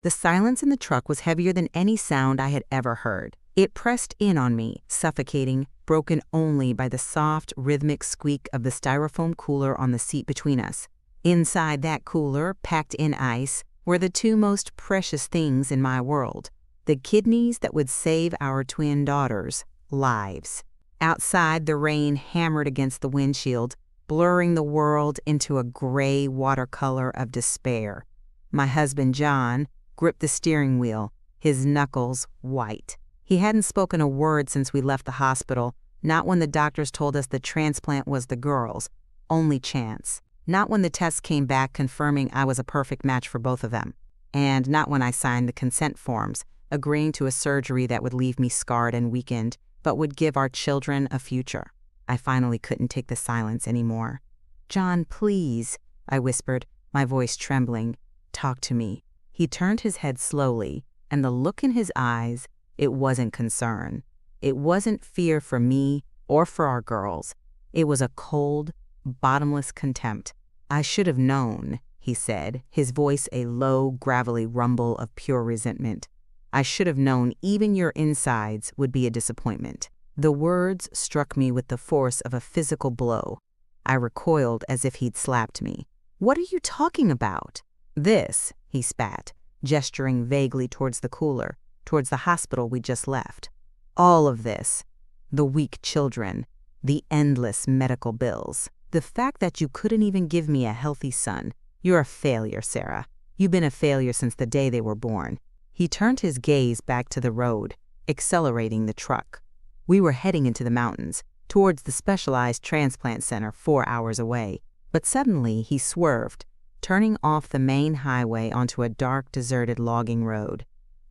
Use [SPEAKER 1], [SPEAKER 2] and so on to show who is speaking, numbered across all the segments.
[SPEAKER 1] The silence in the truck was heavier than any sound I had ever heard. It pressed in on me, suffocating, broken only by the soft, rhythmic squeak of the styrofoam cooler on the seat between us. Inside that cooler, packed in ice, were the two most precious things in my world: the kidneys that would save our twin daughters' lives. Outside, the rain hammered against the windshield, blurring the world into a gray watercolor of despair. My husband, John, gripped the steering wheel, his knuckles white. He hadn't spoken a word since we left the hospital, not when the doctors told us the transplant was the girls' only chance, not when the tests came back confirming I was a perfect match for both of them, and not when I signed the consent forms, agreeing to a surgery that would leave me scarred and weakened, but would give our children a future. I finally couldn't take the silence anymore. "John, please," I whispered, my voice trembling. "Talk to me." He turned his head slowly, and the look in his eyes, it wasn't concern. It wasn't fear for me or for our girls. It was a cold, bottomless contempt. "I should have known," he said, his voice a low, gravelly rumble of pure resentment. "I should have known even your insides would be a disappointment." The words struck me with the force of a physical blow. I recoiled as if he'd slapped me. "What are you talking about?" "This," he spat, gesturing vaguely towards the cooler, towards the hospital we just left. "All of this. The weak children, the endless medical bills, the fact that you couldn't even give me a healthy son. You're a failure, Sarah. You've been a failure since the day they were born." He turned his gaze back to the road, accelerating the truck. We were heading into the mountains, towards the specialized transplant center 4 hours away. But suddenly he swerved, turning off the main highway onto a dark, deserted logging road.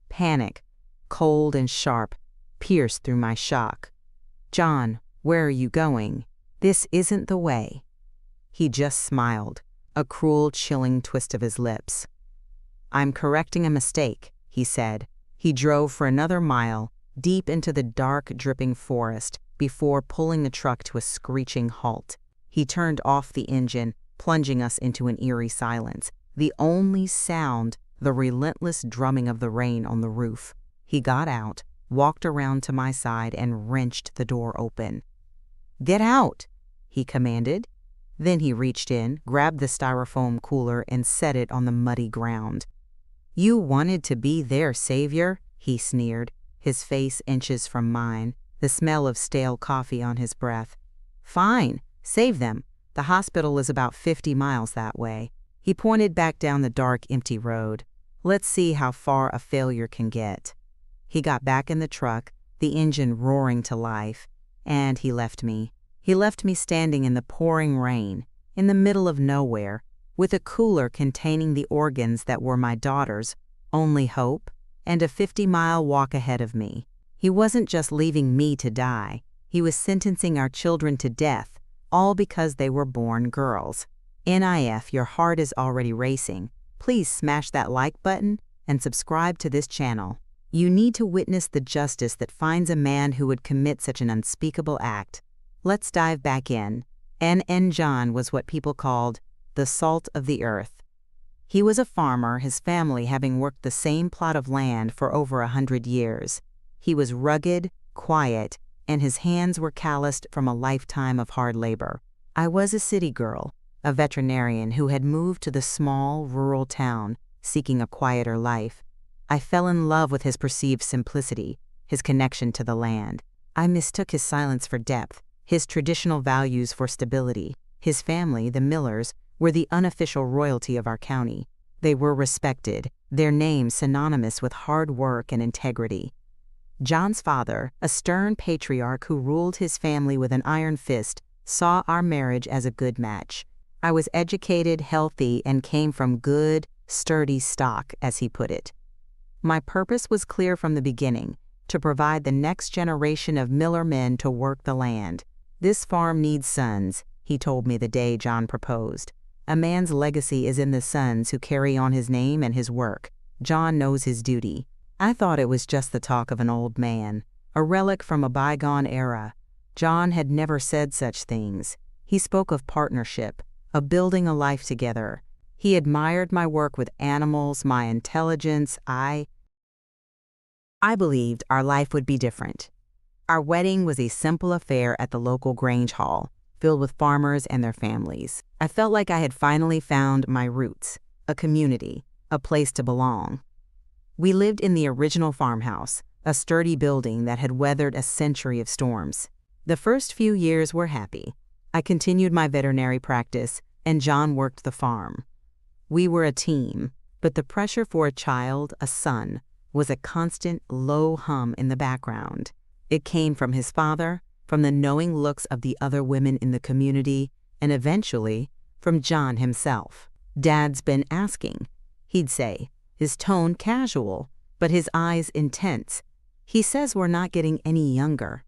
[SPEAKER 1] Panic, cold and sharp, pierced through my shock. "John, where are you going? This isn't the way." He just smiled, a cruel, chilling twist of his lips. "I'm correcting a mistake," he said. He drove for another mile, deep into the dark, dripping forest, before pulling the truck to a screeching halt. He turned off the engine, plunging us into an eerie silence, the only sound the relentless drumming of the rain on the roof. He got out, walked around to my side, and wrenched the door open. "Get out," he commanded. Then he reached in, grabbed the styrofoam cooler, and set it on the muddy ground. "You wanted to be their savior?" he sneered, his face inches from mine, the smell of stale coffee on his breath. "Fine, save them. The hospital is about 50 miles that way." He pointed back down the dark, empty road. "Let's see how far a failure can get." He got back in the truck, the engine roaring to life, and he left me. He left me standing in the pouring rain, in the middle of nowhere, with a cooler containing the organs that were my daughter's only hope, and a 50-mile walk ahead of me. He wasn't just leaving me to die. He was sentencing our children to death, all because they were born girls. NIF, your heart is already racing. Please smash that like button and subscribe to this channel. You need to witness the justice that finds a man who would commit such an unspeakable act. Let's dive back in. N.N. John was what people called the salt of the earth. He was a farmer, his family having worked the same plot of land for over 100 years. He was rugged, quiet, and his hands were calloused from a lifetime of hard labor. I was a city girl, a veterinarian who had moved to the small, rural town, seeking a quieter life. I fell in love with his perceived simplicity, his connection to the land. I mistook his silence for depth, his traditional values for stability. His family, the Millers, were the unofficial royalty of our county. They were respected, their names synonymous with hard work and integrity. John's father, a stern patriarch who ruled his family with an iron fist, saw our marriage as a good match. I was educated, healthy, and came from good, sturdy stock, as he put it. My purpose was clear from the beginning, to provide the next generation of Miller men to work the land. "This farm needs sons," he told me the day John proposed. "A man's legacy is in the sons who carry on his name and his work. John knows his duty." I thought it was just the talk of an old man, a relic from a bygone era. John had never said such things. He spoke of partnership, of building a life together. He admired my work with animals, my intelligence. I believed our life would be different. Our wedding was a simple affair at the local Grange Hall, filled with farmers and their families. I felt like I had finally found my roots, a community, a place to belong. We lived in the original farmhouse, a sturdy building that had weathered a century of storms. The first few years were happy. I continued my veterinary practice, and John worked the farm. We were a team, but the pressure for a child, a son, was a constant low hum in the background. It came from his father, from the knowing looks of the other women in the community, and eventually, from John himself. "Dad's been asking," he'd say, his tone casual, but his eyes intense. "He says we're not getting any younger."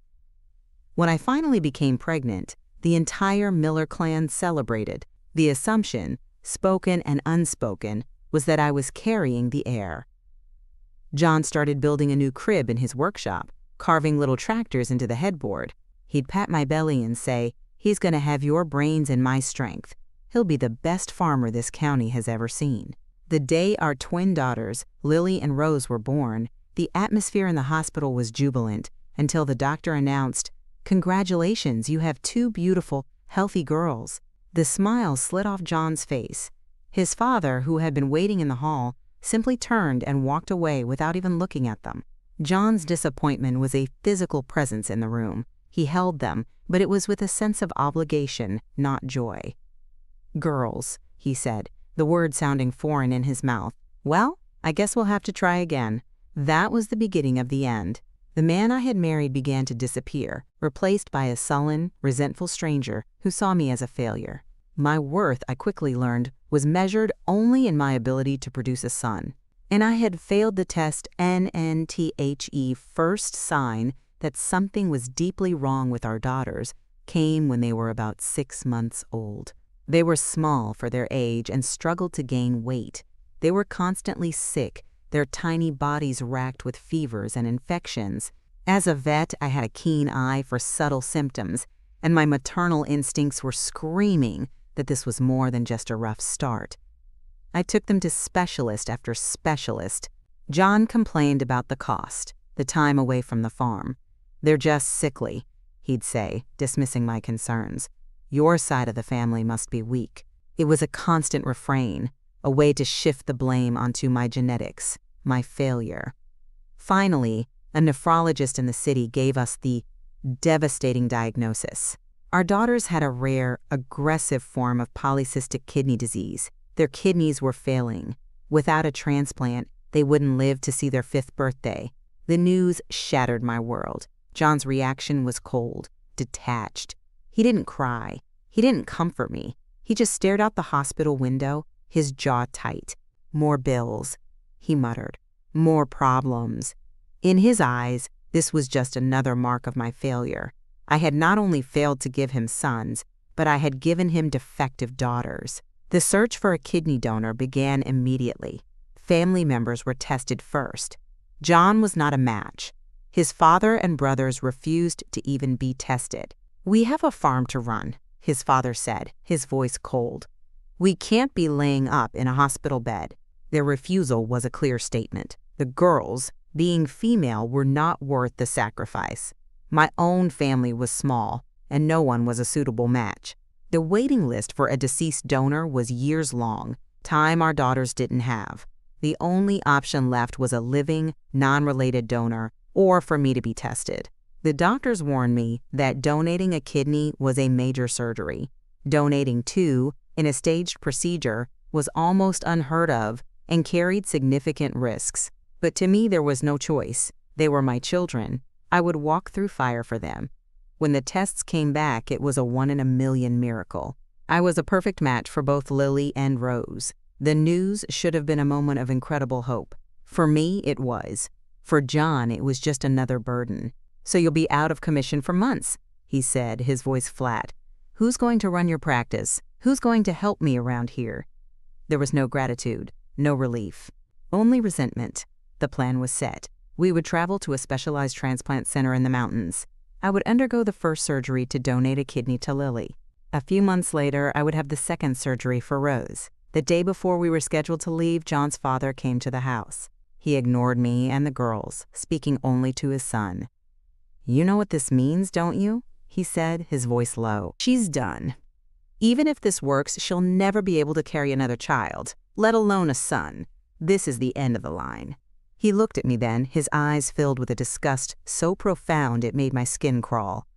[SPEAKER 1] When I finally became pregnant, the entire Miller clan celebrated. The assumption, spoken and unspoken, was that I was carrying the heir. John started building a new crib in his workshop, carving little tractors into the headboard. He'd pat my belly and say, "He's going to have your brains and my strength. He'll be the best farmer this county has ever seen." The day our twin daughters, Lily and Rose, were born, the atmosphere in the hospital was jubilant until the doctor announced, "Congratulations, you have 2 beautiful, healthy girls." The smile slid off John's face. His father, who had been waiting in the hall, simply turned and walked away without even looking at them. John's disappointment was a physical presence in the room. He held them, but it was with a sense of obligation, not joy. "Girls," he said, the word sounding foreign in his mouth. "Well, I guess we'll have to try again." That was the beginning of the end. The man I had married began to disappear, replaced by a sullen, resentful stranger who saw me as a failure. My worth, I quickly learned, was measured only in my ability to produce a son. And I had failed the test NNTHE. First sign that something was deeply wrong with our daughters came when they were about 6 months old. They were small for their age and struggled to gain weight. They were constantly sick, their tiny bodies racked with fevers and infections. As a vet, I had a keen eye for subtle symptoms, and my maternal instincts were screaming that this was more than just a rough start. I took them to specialist after specialist. John complained about the cost, the time away from the farm. "They're just sickly," he'd say, dismissing my concerns. "Your side of the family must be weak." It was a constant refrain, a way to shift the blame onto my genetics, my failure. Finally, a nephrologist in the city gave us the devastating diagnosis. Our daughters had a rare, aggressive form of polycystic kidney disease. Their kidneys were failing. Without a transplant, they wouldn't live to see their 5th birthday. The news shattered my world. John's reaction was cold, detached. He didn't cry. He didn't comfort me. He just stared out the hospital window, his jaw tight. "More bills," he muttered. "More problems." In his eyes, this was just another mark of my failure. I had not only failed to give him sons, but I had given him defective daughters. The search for a kidney donor began immediately. Family members were tested first. John was not a match. His father and brothers refused to even be tested. "We have a farm to run," his father said, his voice cold. "We can't be laying up in a hospital bed." Their refusal was a clear statement. The girls, being female, were not worth the sacrifice. My own family was small, and no one was a suitable match. The waiting list for a deceased donor was years long, time our daughters didn't have. The only option left was a living, non-related donor, or for me to be tested. The doctors warned me that donating a kidney was a major surgery. Donating 2, in a staged procedure, was almost unheard of and carried significant risks. But to me, there was no choice. They were my children. I would walk through fire for them. When the tests came back, it was a 1 in a million miracle. I was a perfect match for both Lily and Rose. The news should have been a moment of incredible hope. For me, it was. For John, it was just another burden. "So you'll be out of commission for months," he said, his voice flat. "Who's going to run your practice? Who's going to help me around here?" There was no gratitude, no relief, only resentment. The plan was set. We would travel to a specialized transplant center in the mountains. I would undergo the first surgery to donate a kidney to Lily. A few months later, I would have the second surgery for Rose. The day before we were scheduled to leave, John's father came to the house. He ignored me and the girls, speaking only to his son. "You know what this means, don't you?" he said, his voice low. "She's done. Even if this works, she'll never be able to carry another child, let alone a son. This is the end of the line." He looked at me then, his eyes filled with a disgust so profound it made my skin crawl.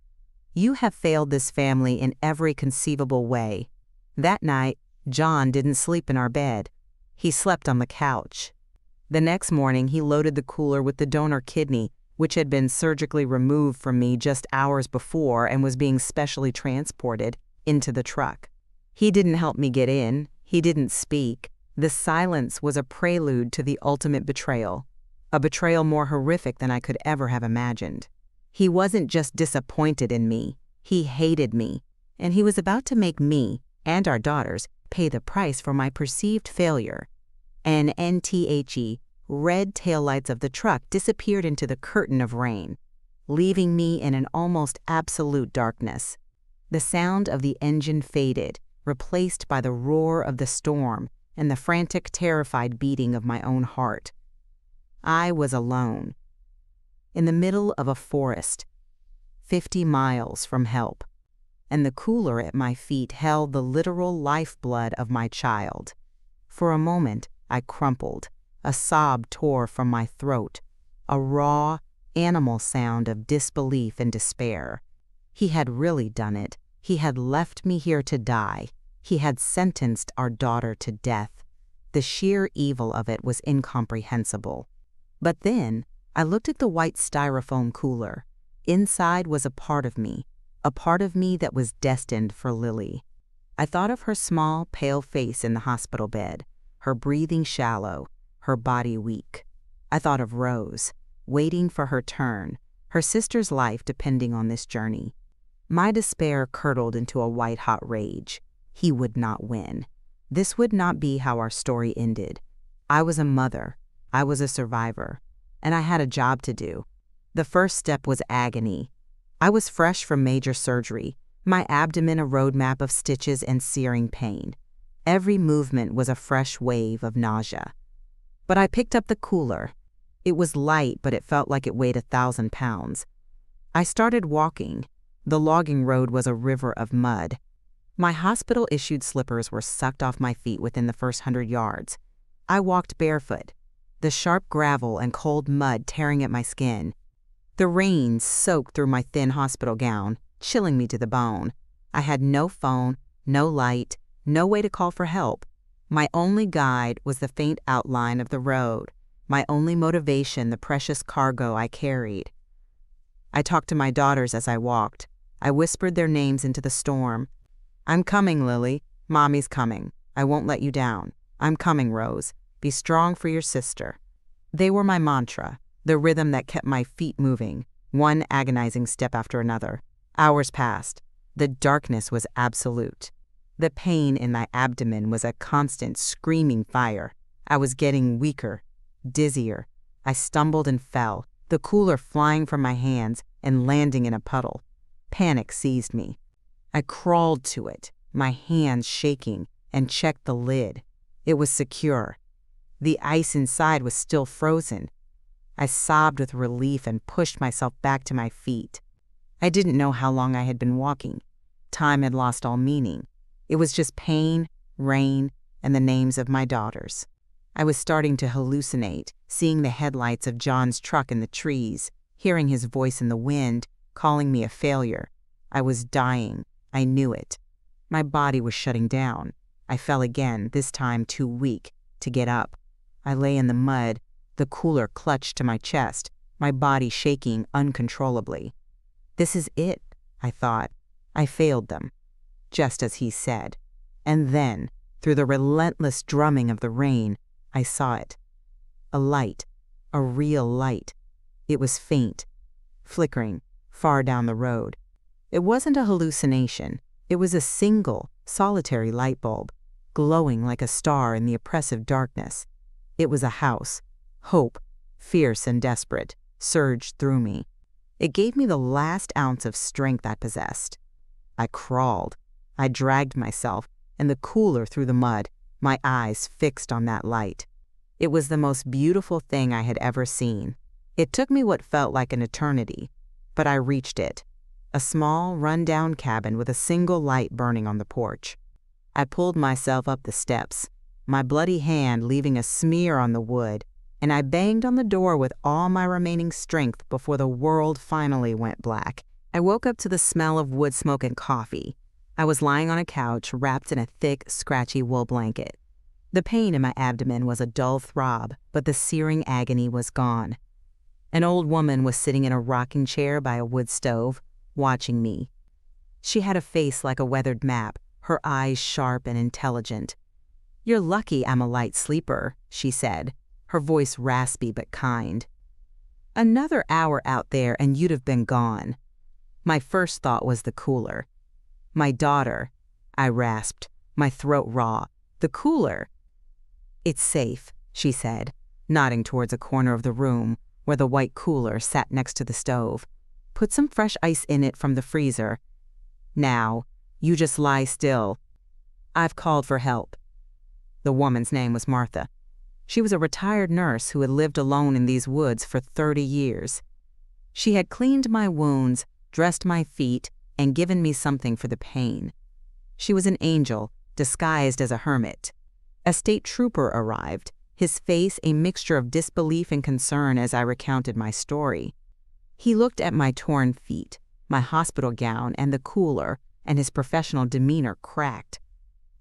[SPEAKER 1] "You have failed this family in every conceivable way." That night, John didn't sleep in our bed. He slept on the couch. The next morning, he loaded the cooler with the donor kidney, which had been surgically removed from me just hours before and was being specially transported, into the truck. He didn't help me get in. He didn't speak. The silence was a prelude to the ultimate betrayal, a betrayal more horrific than I could ever have imagined. He wasn't just disappointed in me. He hated me, and he was about to make me, and our daughters, pay the price for my perceived failure. NTHE, red taillights of the truck disappeared into the curtain of rain, leaving me in an almost absolute darkness. The sound of the engine faded, replaced by the roar of the storm and the frantic, terrified beating of my own heart. I was alone, in the middle of a forest, 50 miles from help, and the cooler at my feet held the literal lifeblood of my child. For a moment, I crumpled. A sob tore from my throat, a raw, animal sound of disbelief and despair. He had really done it. He had left me here to die. He had sentenced our daughter to death. The sheer evil of it was incomprehensible. But then, I looked at the white styrofoam cooler. Inside was a part of me that was destined for Lily. I thought of her small, pale face in the hospital bed, her breathing shallow, her body weak. I thought of Rose, waiting for her turn, her sister's life depending on this journey. My despair curdled into a white-hot rage. He would not win. This would not be how our story ended. I was a mother. I was a survivor. And I had a job to do. The first step was agony. I was fresh from major surgery, my abdomen a roadmap of stitches and searing pain. Every movement was a fresh wave of nausea. But I picked up the cooler. It was light, but it felt like it weighed 1,000 pounds. I started walking. The logging road was a river of mud. My hospital-issued slippers were sucked off my feet within the first 100 yards. I walked barefoot, the sharp gravel and cold mud tearing at my skin. The rain soaked through my thin hospital gown, chilling me to the bone. I had no phone, no light, no way to call for help. My only guide was the faint outline of the road, my only motivation the precious cargo I carried. I talked to my daughters as I walked. I whispered their names into the storm. "I'm coming, Lily. Mommy's coming. I won't let you down. I'm coming, Rose. Be strong for your sister." They were my mantra, the rhythm that kept my feet moving, one agonizing step after another. Hours passed. The darkness was absolute. The pain in my abdomen was a constant screaming fire. I was getting weaker, dizzier. I stumbled and fell, the cooler flying from my hands and landing in a puddle. Panic seized me. I crawled to it, my hands shaking, and checked the lid. It was secure. The ice inside was still frozen. I sobbed with relief and pushed myself back to my feet. I didn't know how long I had been walking. Time had lost all meaning. It was just pain, rain, and the names of my daughters. I was starting to hallucinate, seeing the headlights of John's truck in the trees, hearing his voice in the wind, calling me a failure. I was dying. I knew it. My body was shutting down. I fell again, this time too weak to get up. I lay in the mud, the cooler clutched to my chest, my body shaking uncontrollably. This is it, I thought. I failed them, just as he said. And then, through the relentless drumming of the rain, I saw it. A light, a real light. It was faint, flickering, far down the road. It wasn't a hallucination. It was a single, solitary light bulb, glowing like a star in the oppressive darkness. It was a house. Hope, fierce and desperate, surged through me. It gave me the last ounce of strength I possessed. I crawled. I dragged myself, and the cooler through the mud, my eyes fixed on that light. It was the most beautiful thing I had ever seen. It took me what felt like an eternity, but I reached it. A small, run-down cabin with a single light burning on the porch. I pulled myself up the steps, my bloody hand leaving a smear on the wood, and I banged on the door with all my remaining strength before the world finally went black. I woke up to the smell of wood smoke and coffee. I was lying on a couch wrapped in a thick, scratchy wool blanket. The pain in my abdomen was a dull throb, but the searing agony was gone. An old woman was sitting in a rocking chair by a wood stove, watching me. She had a face like a weathered map, her eyes sharp and intelligent. "You're lucky I'm a light sleeper," she said, her voice raspy but kind. "Another hour out there and you'd have been gone." My first thought was the cooler. "My daughter," I rasped, my throat raw. "The cooler." "It's safe," she said, nodding towards a corner of the room where the white cooler sat next to the stove. "Put some fresh ice in it from the freezer. Now, you just lie still. I've called for help." The woman's name was Martha. She was a retired nurse who had lived alone in these woods for 30 years. She had cleaned my wounds, dressed my feet, and given me something for the pain. She was an angel, disguised as a hermit. A state trooper arrived, his face a mixture of disbelief and concern as I recounted my story. He looked at my torn feet, my hospital gown, and the cooler, and his professional demeanor cracked.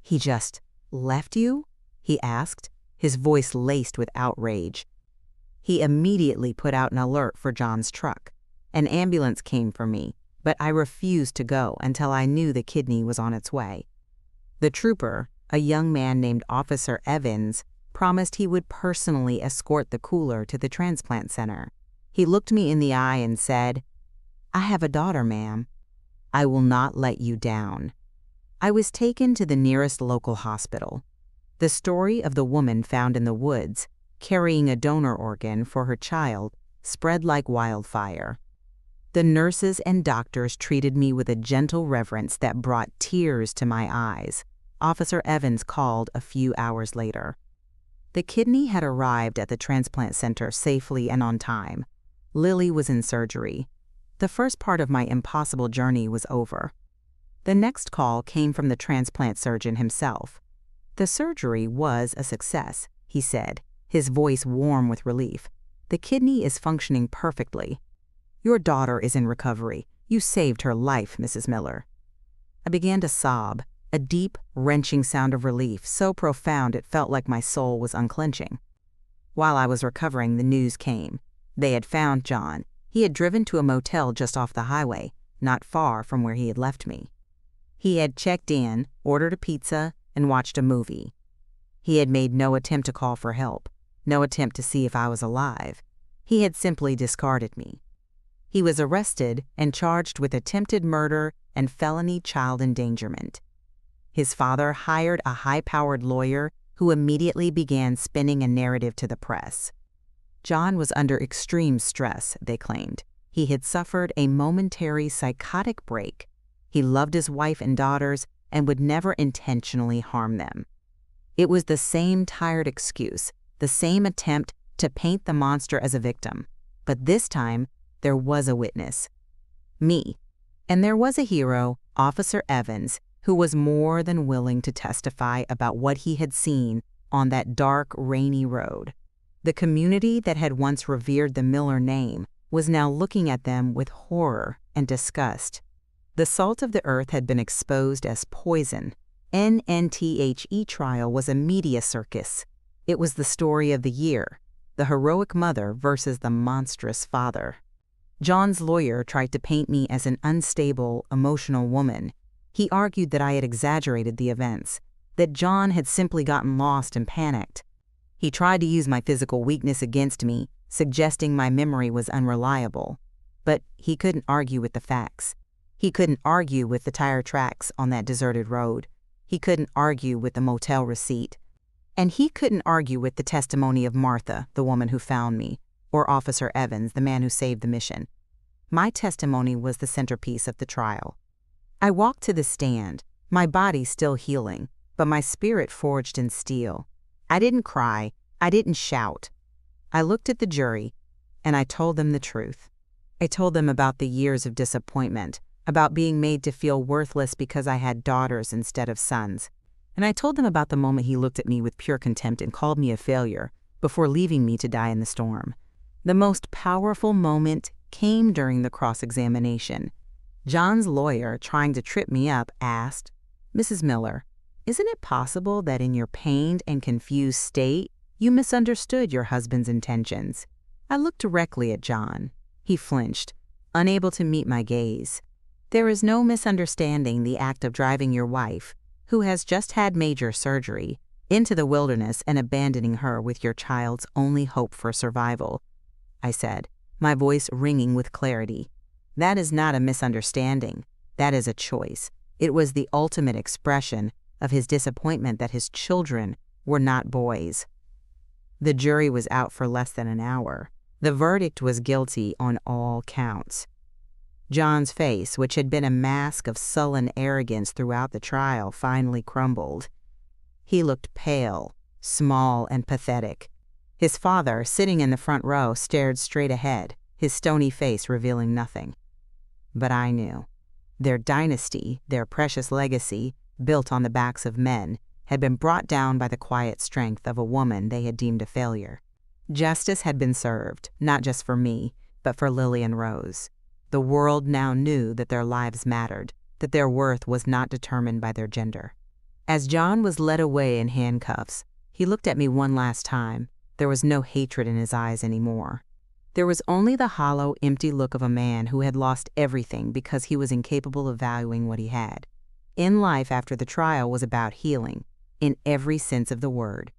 [SPEAKER 1] "He just left you?" he asked, his voice laced with outrage. He immediately put out an alert for John's truck. An ambulance came for me, but I refused to go until I knew the kidney was on its way. The trooper, a young man named Officer Evans, promised he would personally escort the cooler to the transplant center. He looked me in the eye and said, "I have a daughter, ma'am. I will not let you down." I was taken to the nearest local hospital. The story of the woman found in the woods, carrying a donor organ for her child, spread like wildfire. The nurses and doctors treated me with a gentle reverence that brought tears to my eyes. Officer Evans called a few hours later. The kidney had arrived at the transplant center safely and on time. Lily was in surgery. The first part of my impossible journey was over. The next call came from the transplant surgeon himself. "The surgery was a success," he said, his voice warm with relief. "The kidney is functioning perfectly. Your daughter is in recovery. You saved her life, Mrs. Miller." I began to sob, a deep, wrenching sound of relief so profound it felt like my soul was unclenching. While I was recovering, the news came. They had found John. He had driven to a motel just off the highway, not far from where he had left me. He had checked in, ordered a pizza, and watched a movie. He had made no attempt to call for help, no attempt to see if I was alive. He had simply discarded me. He was arrested and charged with attempted murder and felony child endangerment. His father hired a high-powered lawyer who immediately began spinning a narrative to the press. John was under extreme stress, they claimed. He had suffered a momentary psychotic break. He loved his wife and daughters and would never intentionally harm them. It was the same tired excuse, the same attempt to paint the monster as a victim. But this time, there was a witness. Me. And there was a hero, Officer Evans, who was more than willing to testify about what he had seen on that dark, rainy road. The community that had once revered the Miller name was now looking at them with horror and disgust. The salt of the earth had been exposed as poison. NNTHE trial was a media circus. It was the story of the year, the heroic mother versus the monstrous father. John's lawyer tried to paint me as an unstable, emotional woman. He argued that I had exaggerated the events, that John had simply gotten lost and panicked. He tried to use my physical weakness against me, suggesting my memory was unreliable. But he couldn't argue with the facts. He couldn't argue with the tire tracks on that deserted road. He couldn't argue with the motel receipt. And he couldn't argue with the testimony of Martha, the woman who found me, or Officer Evans, the man who saved the mission. My testimony was the centerpiece of the trial. I walked to the stand, my body still healing, but my spirit forged in steel. I didn't cry. I didn't shout. I looked at the jury, and I told them the truth. I told them about the years of disappointment, about being made to feel worthless because I had daughters instead of sons. And I told them about the moment he looked at me with pure contempt and called me a failure before leaving me to die in the storm. The most powerful moment came during the cross-examination. John's lawyer, trying to trip me up, asked, "Mrs. Miller, isn't it possible that in your pained and confused state, you misunderstood your husband's intentions?" I looked directly at John. He flinched, unable to meet my gaze. "There is no misunderstanding the act of driving your wife, who has just had major surgery, into the wilderness and abandoning her with your child's only hope for survival," I said, my voice ringing with clarity. "That is not a misunderstanding. That is a choice. It was the ultimate expression of his disappointment that his children were not boys." The jury was out for less than an hour. The verdict was guilty on all counts. John's face, which had been a mask of sullen arrogance throughout the trial, finally crumbled. He looked pale, small, and pathetic. His father, sitting in the front row, stared straight ahead, his stony face revealing nothing. But I knew. Their dynasty, their precious legacy, built on the backs of men, had been brought down by the quiet strength of a woman they had deemed a failure. Justice had been served, not just for me, but for Lily and Rose. The world now knew that their lives mattered, that their worth was not determined by their gender. As John was led away in handcuffs, he looked at me one last time. There was no hatred in his eyes anymore. There was only the hollow, empty look of a man who had lost everything because he was incapable of valuing what he had. In life after the trial was about healing, in every sense of the word.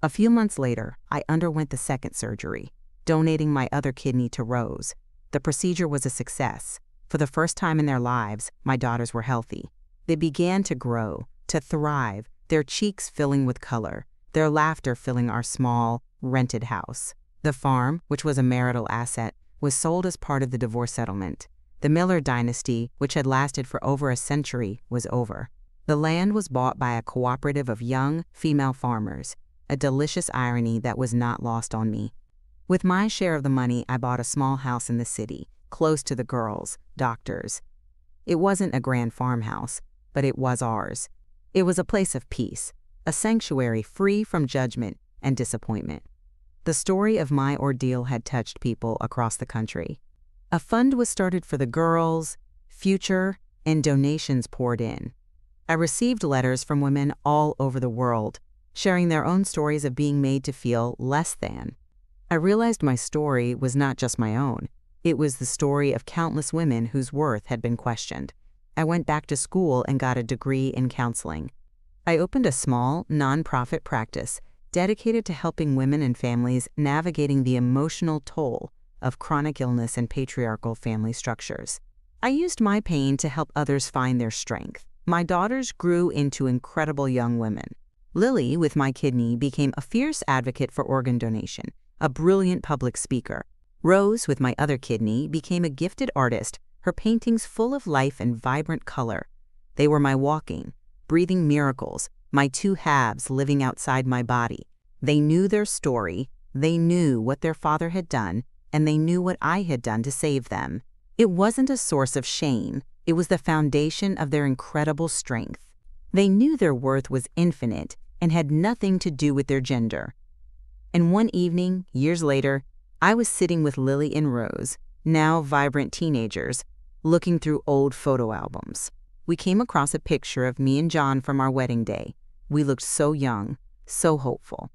[SPEAKER 1] A few months later, I underwent the second surgery, donating my other kidney to Rose. The procedure was a success. For the first time in their lives, my daughters were healthy. They began to grow, to thrive, their cheeks filling with color, their laughter filling our small, rented house. The farm, which was a marital asset, was sold as part of the divorce settlement. The Miller dynasty, which had lasted for over a century, was over. The land was bought by a cooperative of young, female farmers, a delicious irony that was not lost on me. With my share of the money, I bought a small house in the city, close to the girls, doctors. It wasn't a grand farmhouse, but it was ours. It was a place of peace, a sanctuary free from judgment and disappointment. The story of my ordeal had touched people across the country. A fund was started for the girls, future, and donations poured in. I received letters from women all over the world, sharing their own stories of being made to feel less than. I realized my story was not just my own. It was the story of countless women whose worth had been questioned. I went back to school and got a degree in counseling. I opened a small, nonprofit practice dedicated to helping women and families navigating the emotional toll of chronic illness and patriarchal family structures. I used my pain to help others find their strength. My daughters grew into incredible young women. Lily, with my kidney, became a fierce advocate for organ donation, a brilliant public speaker. Rose, with my other kidney, became a gifted artist, her paintings full of life and vibrant color. They were my walking, breathing miracles, my two halves living outside my body. They knew their story, they knew what their father had done, and they knew what I had done to save them. It wasn't a source of shame, it was the foundation of their incredible strength. They knew their worth was infinite and had nothing to do with their gender. And one evening, years later, I was sitting with Lily and Rose, now vibrant teenagers, looking through old photo albums. We came across a picture of me and John from our wedding day. We looked so young, so hopeful.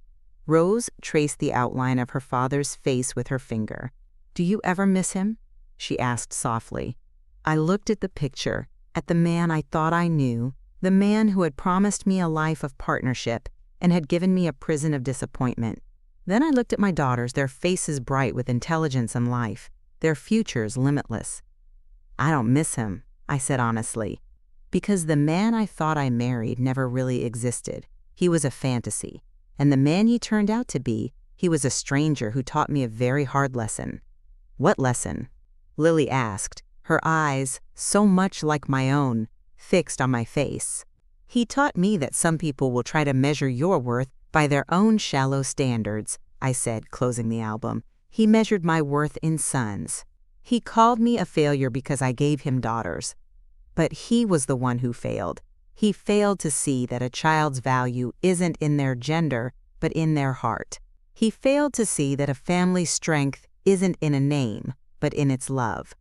[SPEAKER 1] Rose traced the outline of her father's face with her finger. "Do you ever miss him?" she asked softly. I looked at the picture, at the man I thought I knew, the man who had promised me a life of partnership and had given me a prison of disappointment. Then I looked at my daughters, their faces bright with intelligence and life, their futures limitless. "I don't miss him," I said honestly, because the man I thought I married never really existed. He was a fantasy. And the man he turned out to be, he was a stranger who taught me a very hard lesson. "What lesson?" Lily asked, her eyes, so much like my own, fixed on my face. He taught me that some people will try to measure your worth by their own shallow standards, I said, closing the album. He measured my worth in sons. He called me a failure because I gave him daughters. But he was the one who failed. He failed to see that a child's value isn't in their gender, but in their heart. He failed to see that a family's strength isn't in a name, but in its love.